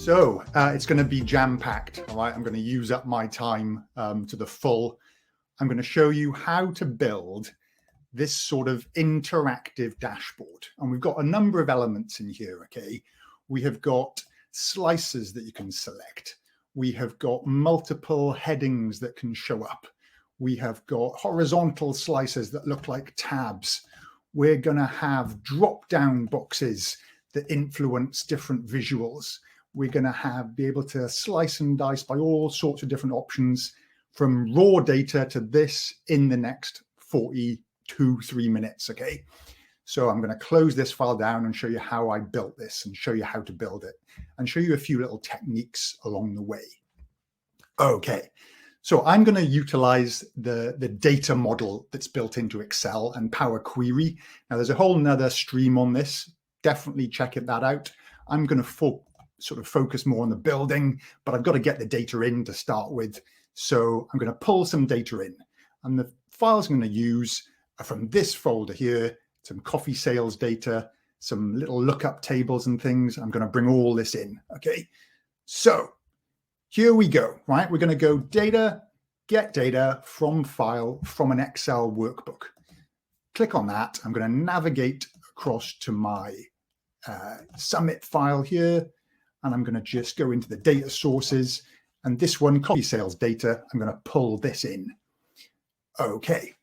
So it's going to be jam-packed. All right, I'm going to use up my time to the full. I'm going to show you how to build this sort of interactive dashboard. And we've got a number of elements in here, okay? We have got slices that you can select. We have got multiple headings that can show up. We have got horizontal slices that look like tabs. We're going to have drop-down boxes that influence different visuals. We're going to be able to slice and dice by all sorts of different options, from raw data to this in the next 3 minutes, okay? So I'm going to close this file down and show you how I built this and show you how to build it and show you a few little techniques along the way. Okay, so I'm going to utilize the data model that's built into Excel and Power Query. Now there's a whole nother stream on this. Definitely check that out. I'm going to sort of focus more on the building, but I've got to get the data in to start with. So I'm going to pull some data in, and the files I'm going to use are from this folder here, some coffee sales data, some little lookup tables and things. I'm going to bring all this in. Okay, so here we go, right? We're going to go data, get data from file from an Excel workbook. Click on that. I'm going to navigate across to my Summit file here, and I'm going to just go into the data sources, and this one, coffee sales data, I'm going to pull this in. Okay,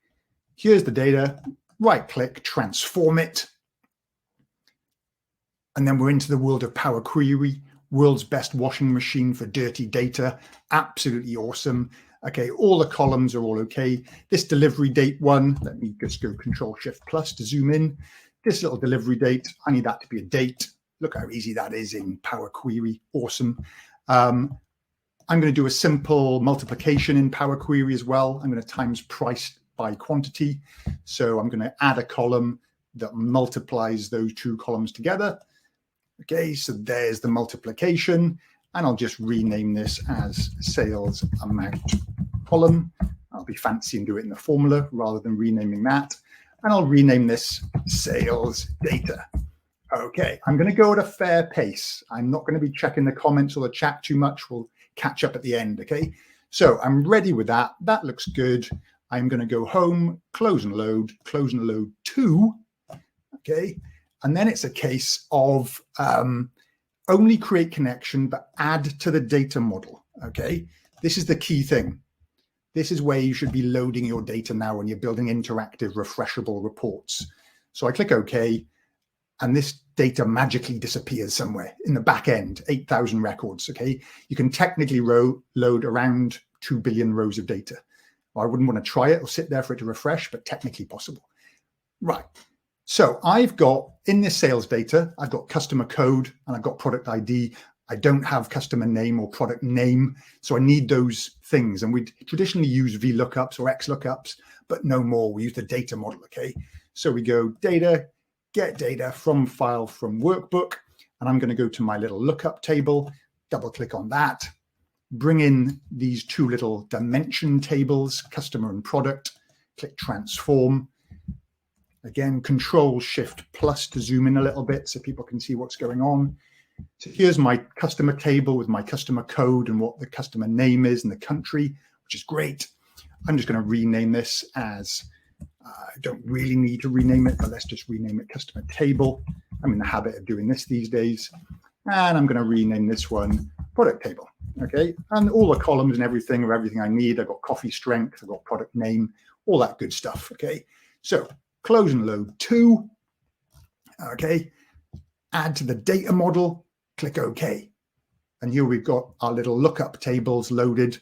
here's the data. Right click, transform it. And then we're into the world of Power Query, world's best washing machine for dirty data. Absolutely awesome. Okay, all the columns are all okay. This delivery date one, let me just go Control-Shift+ to zoom in. This little delivery date, I need that to be a date. Look how easy that is in Power Query. Awesome. I'm going to do a simple multiplication in Power Query as well. I'm going to times price by quantity. So I'm going to add a column that multiplies those two columns together. Okay, so there's the multiplication, and I'll just rename this as sales amount column. I'll be fancy and do it in the formula rather than renaming that. And I'll rename this sales data. Okay, I'm going to go at a fair pace. I'm not going to be checking the comments or the chat too much. We'll catch up at the end, okay? So I'm ready with that. That looks good. I'm going to go home, close and load 2, okay? And then it's a case of only create connection, but add to the data model, okay? This is the key thing. This is where you should be loading your data now when you're building interactive, refreshable reports. So I click OK, and this data magically disappears somewhere in the back end, 8,000 records, okay? You can technically load around 2 billion rows of data. Well, I wouldn't want to try it or sit there for it to refresh, but technically possible. Right, so I've got, in this sales data, I've got customer code and I've got product ID. I don't have customer name or product name, so I need those things. And we traditionally use VLOOKUPs or XLOOKUPs, but no more. We use the data model, okay? So we go data, get data from file from workbook, and I'm going to go to my little lookup table, double click on that, bring in these two little dimension tables, customer and product, click transform. Again, Control-Shift+ to zoom in a little bit so people can see what's going on. So here's my customer table with my customer code and what the customer name is and the country, which is great. I'm just going to rename this as, I don't really need to rename it, but let's just rename it customer table. I'm in the habit of doing this these days. And I'm going to rename this one product table, okay? And all the columns and everything are everything I need. I've got coffee strength, I've got product name, all that good stuff, okay? So close and load 2, okay? Add to the data model, click OK. And here we've got our little lookup tables loaded.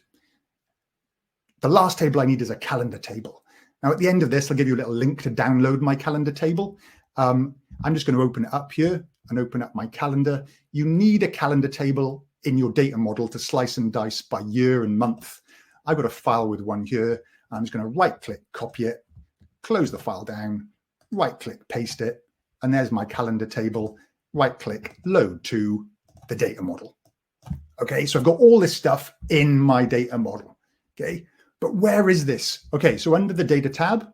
The last table I need is a calendar table. Now at the end of this, I'll give you a little link to download my calendar table. I'm just going to open it up here and open up my calendar. You need a calendar table in your data model to slice and dice by year and month. I've got a file with one here. I'm just going to right click, copy it, close the file down, right click, paste it. And there's my calendar table. Right click, load to the data model. Okay, so I've got all this stuff in my data model. Okay, but where is this? Okay, so under the data tab,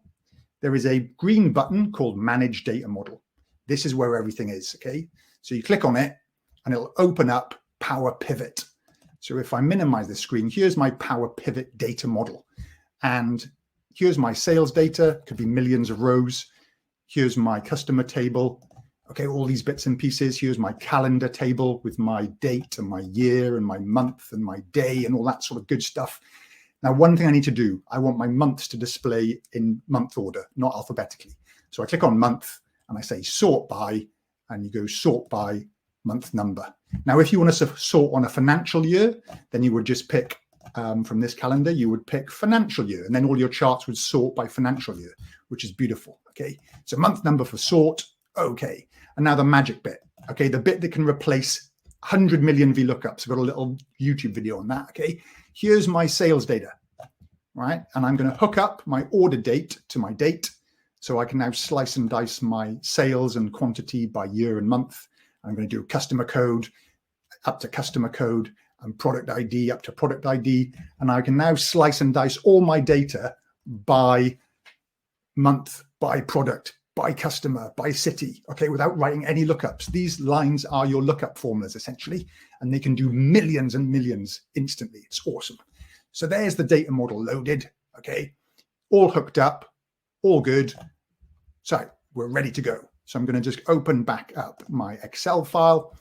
there is a green button called Manage Data Model. This is where everything is. Okay, so you click on it and it'll open up Power Pivot. So if I minimize this screen, here's my Power Pivot data model. And here's my sales data, could be millions of rows. Here's my customer table. Okay, all these bits and pieces. Here's my calendar table with my date and my year and my month and my day and all that sort of good stuff. Now, one thing I need to do, I want my months to display in month order, not alphabetically. So I click on month and I say sort by, and you go sort by month number. Now, if you want to sort on a financial year, then you would just pick from this calendar, you would pick financial year, and then all your charts would sort by financial year, which is beautiful. Okay, so month number for sort. Okay, and now the magic bit. Okay, the bit that can replace 100 million VLOOKUPs. I've got a little YouTube video on that. Okay, here's my sales data, right? And I'm going to hook up my order date to my date. So I can now slice and dice my sales and quantity by year and month. I'm going to do customer code up to customer code and product ID up to product ID. And I can now slice and dice all my data by month, by product, by customer, by city, okay, without writing any lookups. These lines are your lookup formulas, essentially, and they can do millions and millions instantly. It's awesome. So there's the data model loaded, okay, all hooked up, all good. So we're ready to go. So I'm going to just open back up my Excel file.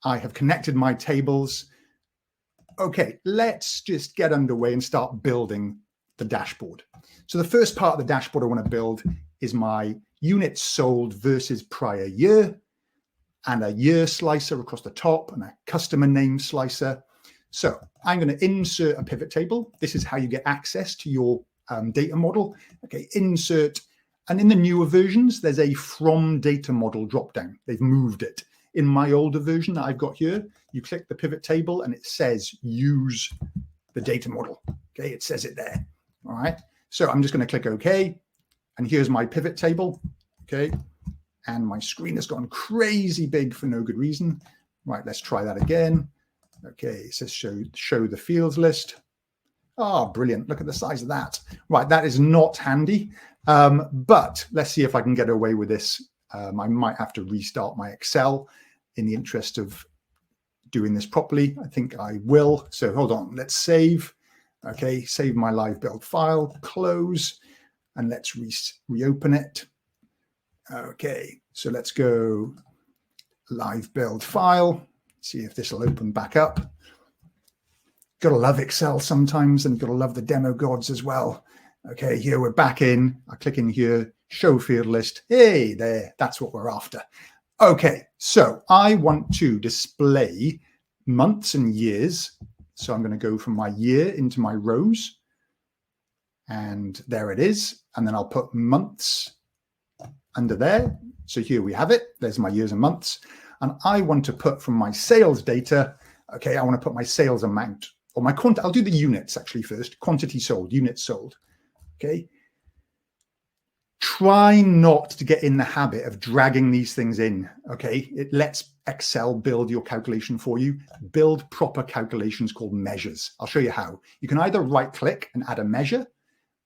I have connected my tables. Okay, let's just get underway and start building the dashboard. So the first part of the dashboard I want to build is my units sold versus prior year, and a year slicer across the top and a customer name slicer. So I'm going to insert a pivot table. This is how you get access to your data model. Okay, insert. And in the newer versions, there's a from data model dropdown. They've moved it. In my older version that I've got here, you click the pivot table and it says use the data model. Okay, it says it there. All right. So I'm just going to click OK. And here's my pivot table. Okay. And my screen has gone crazy big for no good reason. Right. Let's try that again. Okay. It says show the fields list. Oh, brilliant. Look at the size of that. Right. That is not handy. But let's see if I can get away with this. I might have to restart my Excel in the interest of doing this properly. I think I will. So hold on. Let's save. Okay. Save my live build file, close, and let's reopen it. Okay. So let's go live build file. See if this will open back up. Gotta love Excel sometimes, and gotta love the demo gods as well. Okay, here we're back in. I click in here, show field list. Hey, there, that's what we're after. Okay, so I want to display months and years. So I'm going to go from my year into my rows. And there it is. And then I'll put months under there. So here we have it. There's my years and months. And I want to put from my sales data, okay, I want to put my sales amount or my quantity. I'll do the units actually first. Quantity sold, units sold. Okay. Try not to get in the habit of dragging these things in. Okay. It lets Excel build your calculation for you. Build proper calculations called measures. I'll show you how. You can either right click and add a measure,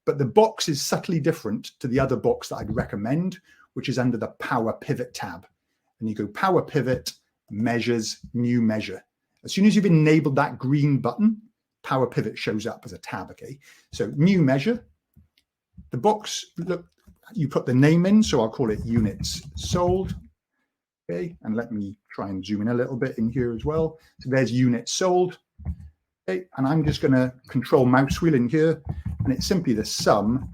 but the box is subtly different to the other box that I'd recommend, which is under the Power Pivot tab. And you go Power Pivot, Measures, New Measure. As soon as you've enabled that green button, Power Pivot shows up as a tab. Okay. So New Measure. The box, look, you put the name in, so I'll call it units sold. Okay, and let me try and zoom in a little bit in here as well. So there's units sold. Okay, and I'm just going to control mouse wheel in here, and it's simply the sum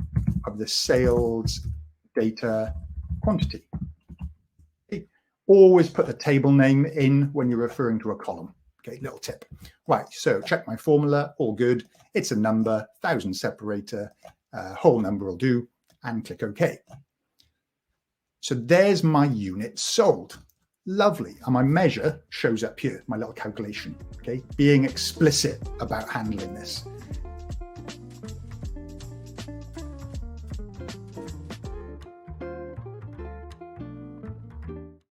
of the sales data quantity. Okay, always put the table name in when you're referring to a column. Okay, little tip. Right, so check my formula, all good. It's a number, 1000 separator. Whole number will do, and click OK. So there's my unit sold. Lovely. And my measure shows up here, my little calculation. Okay, being explicit about handling this.